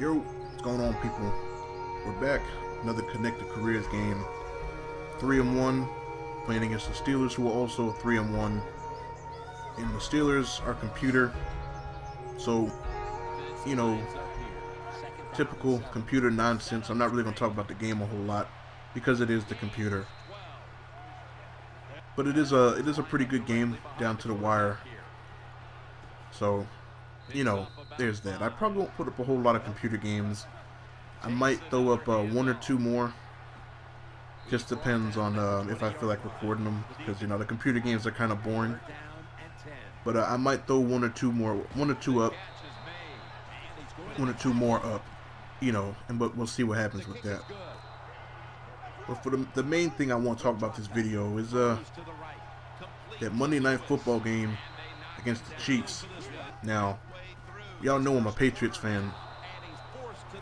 Yo, what's going on, people? We're back. Another Connected Careers game. 3-1, playing against the Steelers, who are also 3-1. And the Steelers are computer. So, you know, typical computer nonsense. I'm not really going to talk about the game a whole lot because it is the computer. But it is a pretty good game down to the wire. So, you know, there's that. I probably won't put up a whole lot of computer games. I might throw up one or two more. Just depends on if I feel like recording them, because you know the computer games are kind of boring. But I might throw one or two more up, you know, but we'll see what happens with that. But for the main thing I want to talk about this video is that Monday Night Football game against the Chiefs. Now, y'all know I'm a Patriots fan,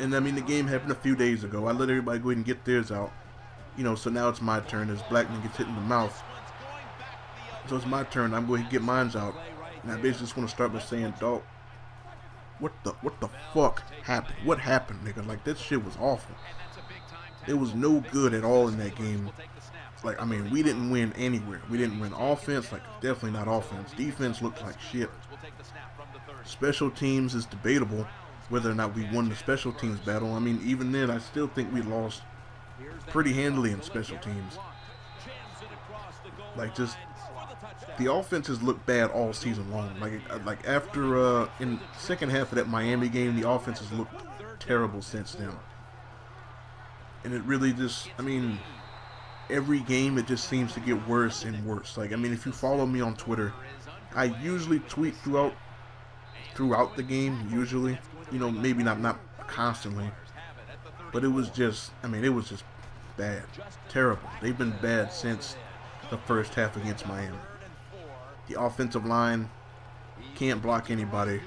and I mean the game happened a few days ago. I let everybody go ahead and get theirs out, you know. So now it's my turn as Blackman gets hit in the mouth. So it's my turn. I'm going to get mines out, and I basically just want to start by saying, dog, what the fuck happened? What happened, nigga? Like, that shit was awful. It was no good at all in that game. Like, I mean, we didn't win anywhere. We didn't win offense, like definitely not offense. Defense looked like shit. Special teams is debatable whether or not we won the special teams battle. I mean, even then, I still think we lost pretty handily in special teams. Like, just the offenses looked bad all season long. Like after in the second half of that Miami game, the offenses looked terrible since then. And it really just, I mean, every game it just seems to get worse and worse. Like, I mean, if you follow me on Twitter, I usually tweet throughout the game, usually, you know, maybe not constantly, but it was just, I mean, it was just bad, terrible. They've been bad since the first half against Miami. The offensive line can't block anybody.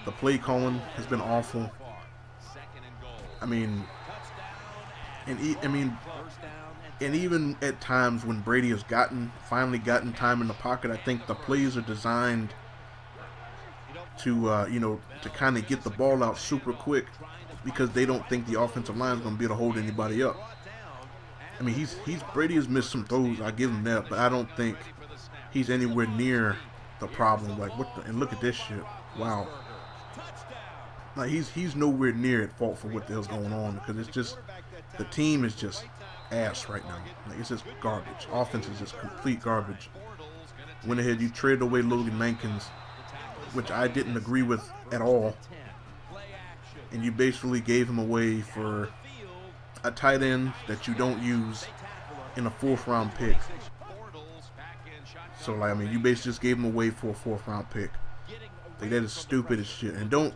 The play calling has been awful. I mean, and even at times when Brady has finally gotten time in the pocket, I think the plays are designed to, you know, to kind of get the ball out super quick because they don't think the offensive line is going to be able to hold anybody up. I mean, Brady has missed some throws, I give him that, but I don't think he's anywhere near the problem. Like, and look at this shit. Wow. Like, he's nowhere near at fault for what the hell's going on, because it's just, the team is just ass right now. Like, it's just garbage. Offense is just complete garbage. Went ahead, you traded away Logan Mankins, which I didn't agree with at all, and you basically gave him away for a tight end that you don't use in a 4th round pick. So, like, I mean, you basically just gave him away for a 4th round pick. Like, that is stupid as shit. And don't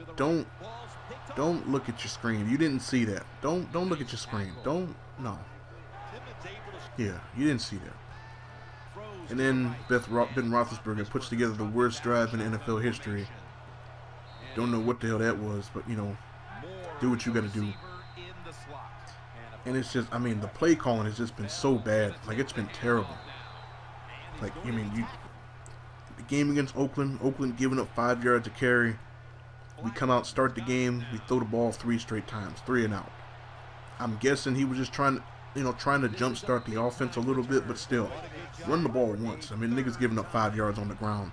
look at your screen. You didn't see that. Don't look at your screen. No. Yeah, you didn't see that. And then Ben Roethlisberger puts together the worst drive in NFL history. Don't know what the hell that was, but, you know, do what you got to do. And it's just, I mean, the play calling has just been so bad. Like, it's been terrible. Like, I mean, the game against Oakland giving up 5 yards a carry. We come out, start the game, we throw the ball 3 straight times, 3 and out. I'm guessing he was just trying to jumpstart the offense a little bit, but still, run the ball once. I mean, niggas giving up 5 yards on the ground.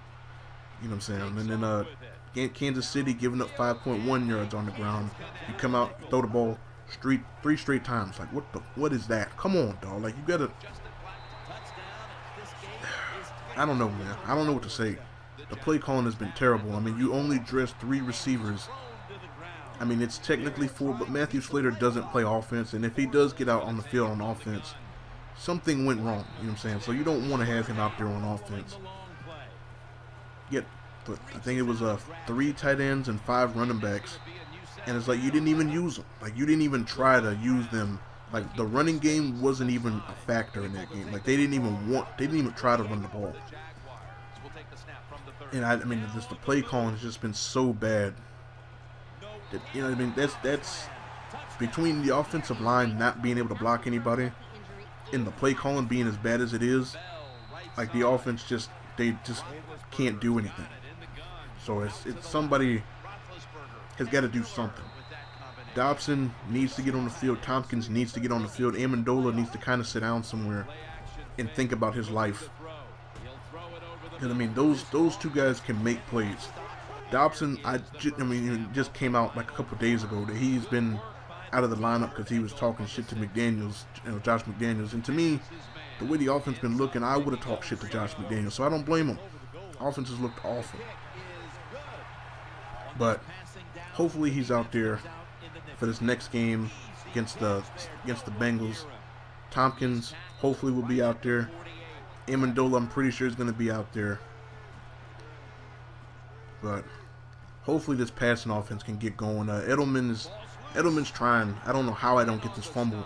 You know what I'm saying? And then Kansas City giving up 5.1 yards on the ground. You come out, throw the ball 3 straight times. Like, what is that? Come on, dog. Like, you gotta. I don't know, man. I don't know what to say. The play calling has been terrible. I mean, you only dressed 3 receivers. I mean, it's technically 4, but Matthew Slater doesn't play offense, and if he does get out on the field on offense, something went wrong. You know what I'm saying? So you don't want to have him out there on offense. Yet, I think it was 3 tight ends and 5 running backs, and it's like you didn't even use them. Like, you didn't even try to use them. Like, the running game wasn't even a factor in that game. Like, they didn't even try to run the ball. And I mean, just the play calling has just been so bad that, you know what I mean, that's between the offensive line not being able to block anybody and the play calling being as bad as it is. Like, the offense they just can't do anything. So it's somebody has got to do something. Dobson needs to get on the field. Tompkins needs to get on the field. Amendola needs to kind of sit down somewhere and think about his life. Because, I mean, those two guys can make plays. Dobson, it just came out like a couple days ago that he's been out of the lineup because he was talking shit to McDaniels, Josh McDaniels. And to me, the way the offense been looking, I would have talked shit to Josh McDaniels. So I don't blame him. Offense has looked awful. But hopefully he's out there for this next game against the Bengals. Tompkins hopefully will be out there. Amendola, I'm pretty sure is going to be out there. But hopefully this passing offense can get going. Edelman's trying. I don't know how I don't get this fumble.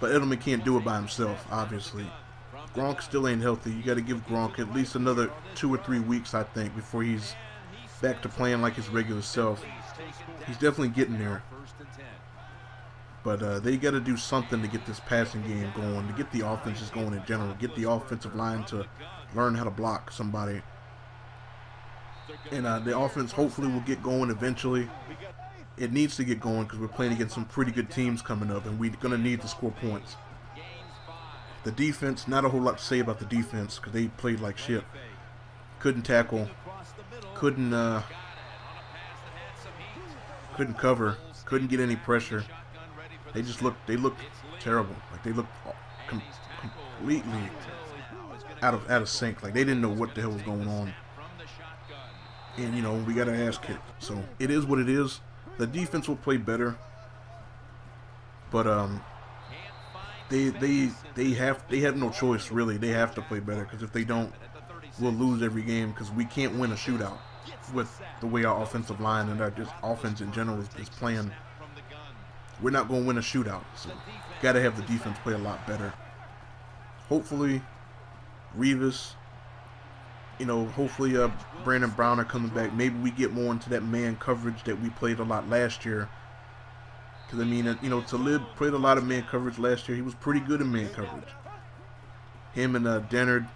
But Edelman can't do it by himself, obviously. Gronk still ain't healthy. You got to give Gronk at least another 2 or 3 weeks, I think, before he's back to playing like his regular self. He's definitely getting there. But they got to do something to get this passing game going, to get the offenses going in general, get the offensive line to learn how to block somebody. And the offense hopefully will get going eventually. It needs to get going because we're playing against some pretty good teams coming up, and we're going to need to score points. The defense, not a whole lot to say about the defense because they played like shit. Couldn't tackle, couldn't cover, couldn't get any pressure. They looked terrible. Like they looked completely out of sync. Like they didn't know what the hell was going on. And we got our ass kicked. So it is what it is. The defense will play better, but they have no choice really. They have to play better because if they don't, we'll lose every game because we can't win a shootout with the way our offensive line and our just offense in general is playing. We're not going to win a shootout, so got to have the defense play a lot better. Hopefully, Revis. Hopefully Brandon Brown are coming back. Maybe we get more into that man coverage that we played a lot last year. Because, Talib played a lot of man coverage last year. He was pretty good in man coverage. Him and Dennard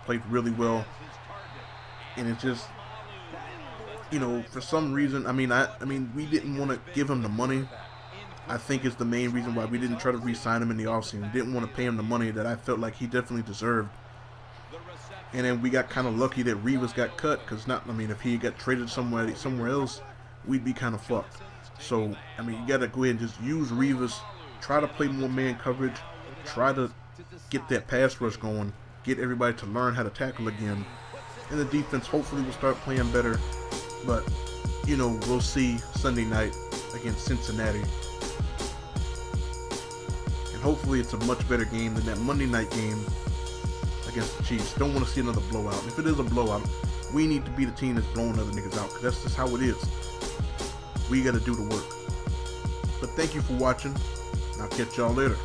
played really well. And it's just, for some reason, we didn't want to give him the money. I think it's the main reason why we didn't try to re-sign him in the offseason. Didn't want to pay him the money that I felt like he definitely deserved. And then we got kind of lucky that Revis got cut because if he got traded somewhere else, we'd be kind of fucked. So, you got to go ahead and just use Revis, try to play more man coverage, try to get that pass rush going, get everybody to learn how to tackle again. And the defense hopefully will start playing better. But, we'll see Sunday night against Cincinnati. And hopefully it's a much better game than that Monday night game against the Chiefs. Don't want to see another blowout. If it is a blowout, we need to be the team that's blowing other niggas out because that's just how it is. We got to do the work. But thank you for watching. I'll catch y'all later.